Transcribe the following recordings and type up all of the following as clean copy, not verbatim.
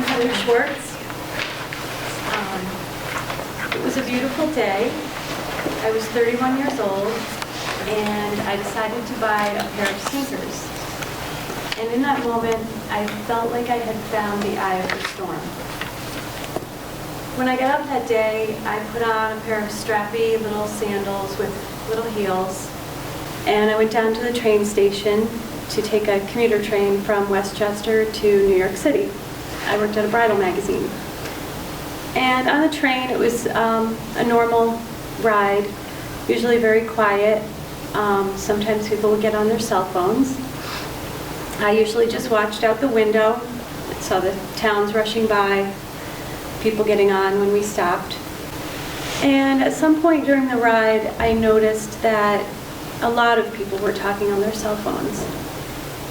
Schwartz. It was a beautiful day. I was 31 years old, and I decided to buy a pair of sneakers. And in that moment, I felt like I had found the eye of the storm. When I got up that day, I put on a pair of strappy little sandals with little heels, and I went down to the train station to take a commuter train from Westchester to New York City. I worked at a bridal magazine. And on the train, it was a normal ride, usually very quiet. Sometimes people would get on their cell phones. I usually just watched out the window, saw the towns rushing by, people getting on when we stopped. And at some point during the ride, I noticed that a lot of people were talking on their cell phones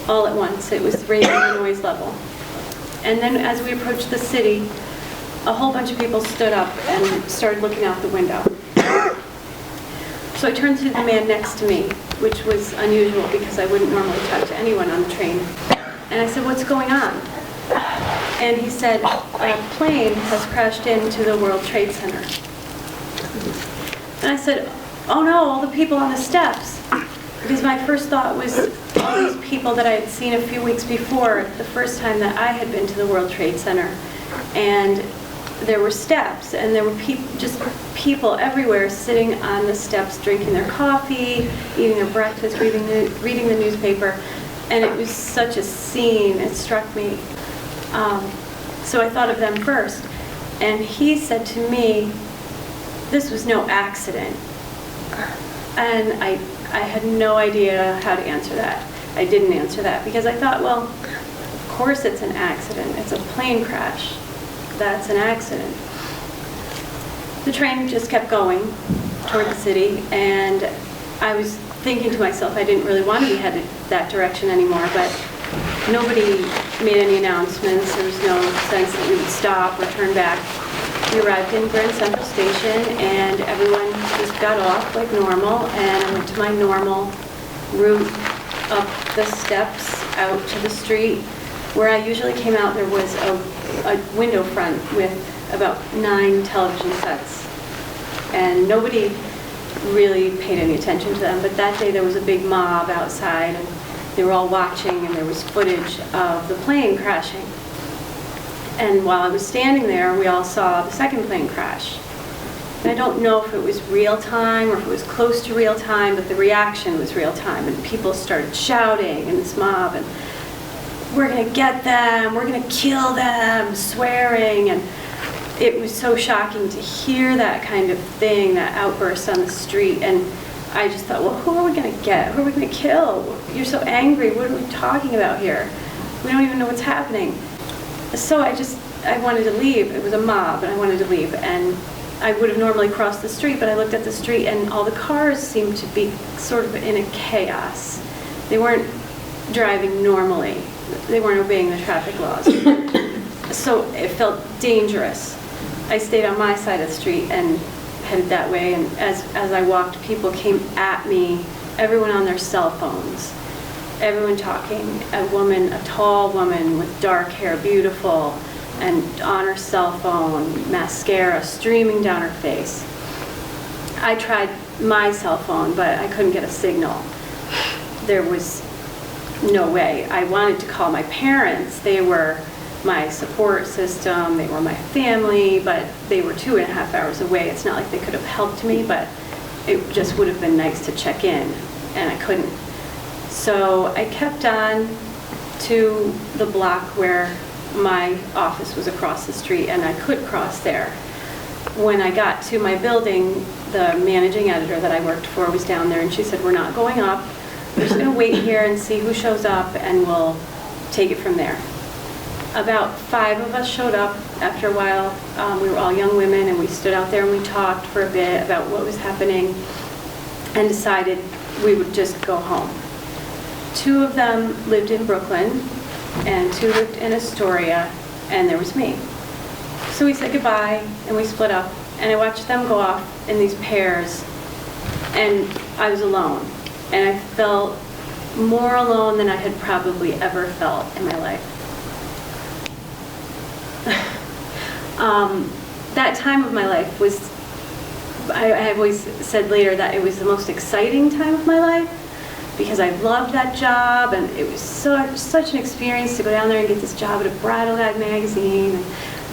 all at once. It was raising the noise level. And then as we approached the city, a whole bunch of people stood up and started looking out the window. So I turned to the man next to me, which was unusual because I wouldn't normally talk to anyone on the train. And I said, "What's going on?" And he said, "A plane has crashed into the World Trade Center." And I said, "Oh no, all the people on the steps." Because my first thought was all these people that I had seen a few weeks before, the first time that I had been to the World Trade Center. And there were steps, and there were just people everywhere sitting on the steps, drinking their coffee, eating their breakfast, reading the newspaper. And it was such a scene, it struck me. So I thought of them first. And he said to me, "This was no accident." And I had no idea how to answer that. I didn't answer that because I thought, well, of course it's an accident. It's a plane crash. That's an accident. The train just kept going toward the city, and I was thinking to myself, I didn't really want to be headed that direction anymore, but nobody made any announcements. There was no sense that we would stop or turn back. We arrived in Grand Central Station, and everyone just got off like normal, and I went to my normal route up the steps out to the street. Where I usually came out, there was a window front with about 9 television sets, and nobody really paid any attention to them, but that day there was a big mob outside, and they were all watching, and there was footage of the plane crashing. And while I was standing there, we all saw the second plane crash. And I don't know if it was real time or if it was close to real time, but the reaction was real time, and people started shouting in this mob, and "We're going to get them, we're going to kill them," swearing. And it was so shocking to hear that kind of thing, that outburst on the street. And I just thought, well, who are we going to get? Who are we going to kill? You're so angry. What are we talking about here? We don't even know what's happening. So I wanted to leave. It was a mob, and I wanted to leave. And I would have normally crossed the street, but I looked at the street, and all the cars seemed to be sort of in a chaos. They weren't driving normally. They weren't obeying the traffic laws. So it felt dangerous. I stayed on my side of the street and headed that way, and as I walked, people came at me, everyone on their cell phones, everyone talking. A tall woman with dark hair, beautiful, and on her cell phone, mascara streaming down her face. I tried my cell phone, but I couldn't get a signal. There was no way. I wanted to call my parents. They were my support system, they were my family, but they were 2.5 hours away. It's not like they could have helped me, but it just would have been nice to check in, and I couldn't. So I kept on to the block where my office was across the street, and I could cross there. When I got to my building, the managing editor that I worked for was down there, and she said, "We're not going up. We're just going to wait here and see who shows up, and we'll take it from there." About 5 of us showed up after a while. We were all young women, and we stood out there and we talked for a bit about what was happening and decided we would just go home. 2 of them lived in Brooklyn, and 2 lived in Astoria, and there was me. So we said goodbye, and we split up, and I watched them go off in these pairs, and I was alone. And I felt more alone than I had probably ever felt in my life. That time of my life was, I've always said later that it was the most exciting time of my life because I loved that job, and it was such an experience to go down there and get this job at a bridal guide magazine and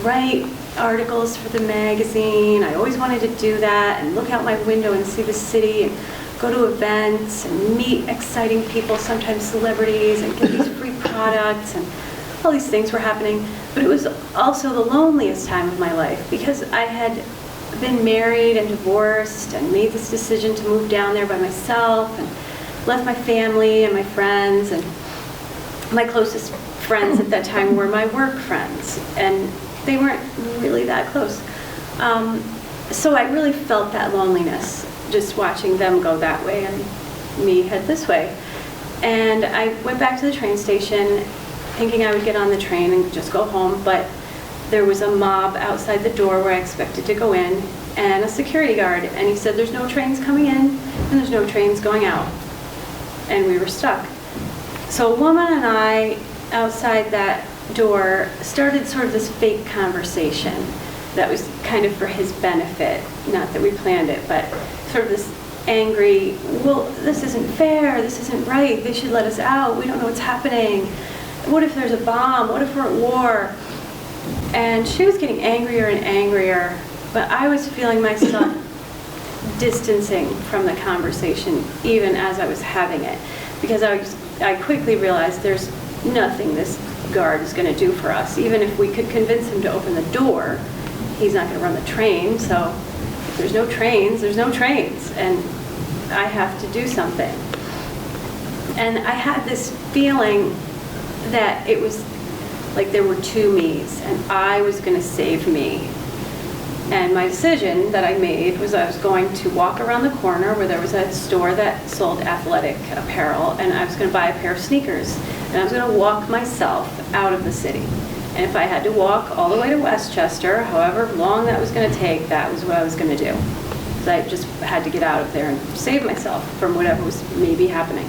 write articles for the magazine. I always wanted to do that and look out my window and see the city and go to events and meet exciting people, sometimes celebrities, and get these free products, and all these things were happening. But it was also the loneliest time of my life because I had been married and divorced and made this decision to move down there by myself and left my family and my friends, and my closest friends at that time were my work friends, and they weren't really that close. So I really felt that loneliness just watching them go that way and me head this way. And I went back to the train station thinking I would get on the train and just go home, but there was a mob outside the door where I expected to go in, and a security guard, and he said there's no trains coming in and there's no trains going out. And we were stuck. So a woman and I outside that door started sort of this fake conversation that was kind of for his benefit, not that we planned it, but sort of this angry, well, this isn't fair, this isn't right, they should let us out, we don't know what's happening, what if there's a bomb, what if we're at war? And she was getting angrier and angrier, but I was feeling myself distancing from the conversation even as I was having it, because I quickly realized there's nothing this guard is going to do for us. Even if we could convince him to open the door, he's not going to run the train. So if there's no trains, there's no trains, and I have to do something. And I had this feeling that it was like there were two me's, and I was going to save me. And my decision that I made was I was going to walk around the corner where there was a store that sold athletic apparel, and I was going to buy a pair of sneakers. And I was going to walk myself out of the city. And if I had to walk all the way to Westchester, however long that was going to take, that was what I was going to do. Because I just had to get out of there and save myself from whatever was maybe happening.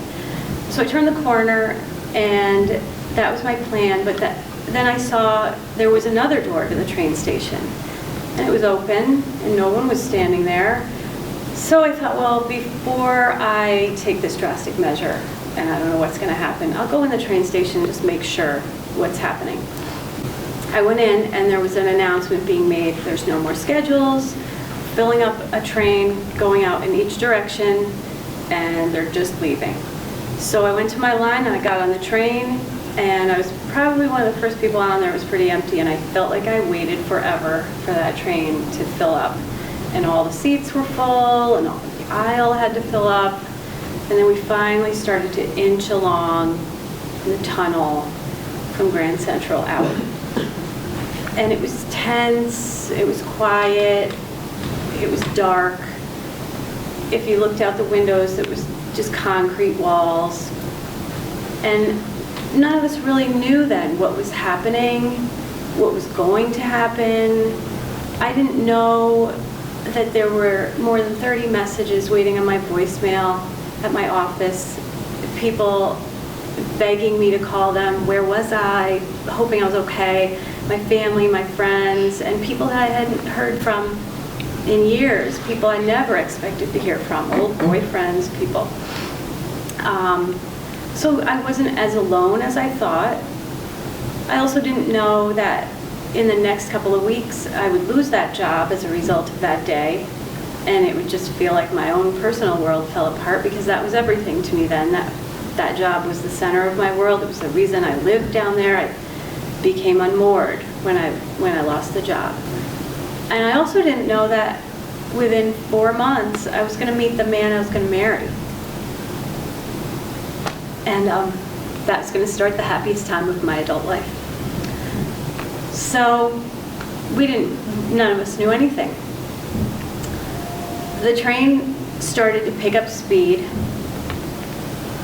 So I turned the corner, and that was my plan. But then I saw there was another door to the train station. And it was open, and no one was standing there. So I thought, well, before I take this drastic measure, and I don't know what's going to happen, I'll go in the train station and just make sure what's happening. I went in, and there was an announcement being made. There's no more schedules, filling up a train, going out in each direction, and they're just leaving. So I went to my line, and I got on the train, and I was probably one of the first people on there. It was pretty empty, and I felt like I waited forever for that train to fill up. And all the seats were full, and all the aisle had to fill up. And then we finally started to inch along the tunnel from Grand Central out. And it was tense, it was quiet, it was dark. If you looked out the windows, it was just concrete walls. And none of us really knew then what was happening, what was going to happen. I didn't know that there were more than 30 messages waiting on my voicemail at my office, people begging me to call them. Where was I? Hoping I was okay. My family, my friends, and people that I hadn't heard from in years, people I never expected to hear from, old boyfriends, people. So I wasn't as alone as I thought. I also didn't know that in the next couple of weeks I would lose that job as a result of that day, and it would just feel like my own personal world fell apart, because that was everything to me then. That job was the center of my world. It was the reason I lived down there. I became unmoored when I lost the job. And I also didn't know that within 4 months I was going to meet the man I was going to marry. And that's going to start the happiest time of my adult life. So none of us knew anything. The train started to pick up speed,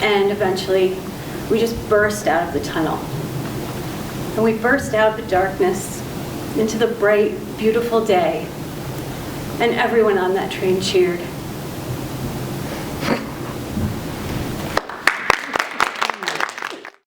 and eventually we just burst out of the tunnel. And we burst out of the darkness into the bright, beautiful day. And everyone on that train cheered.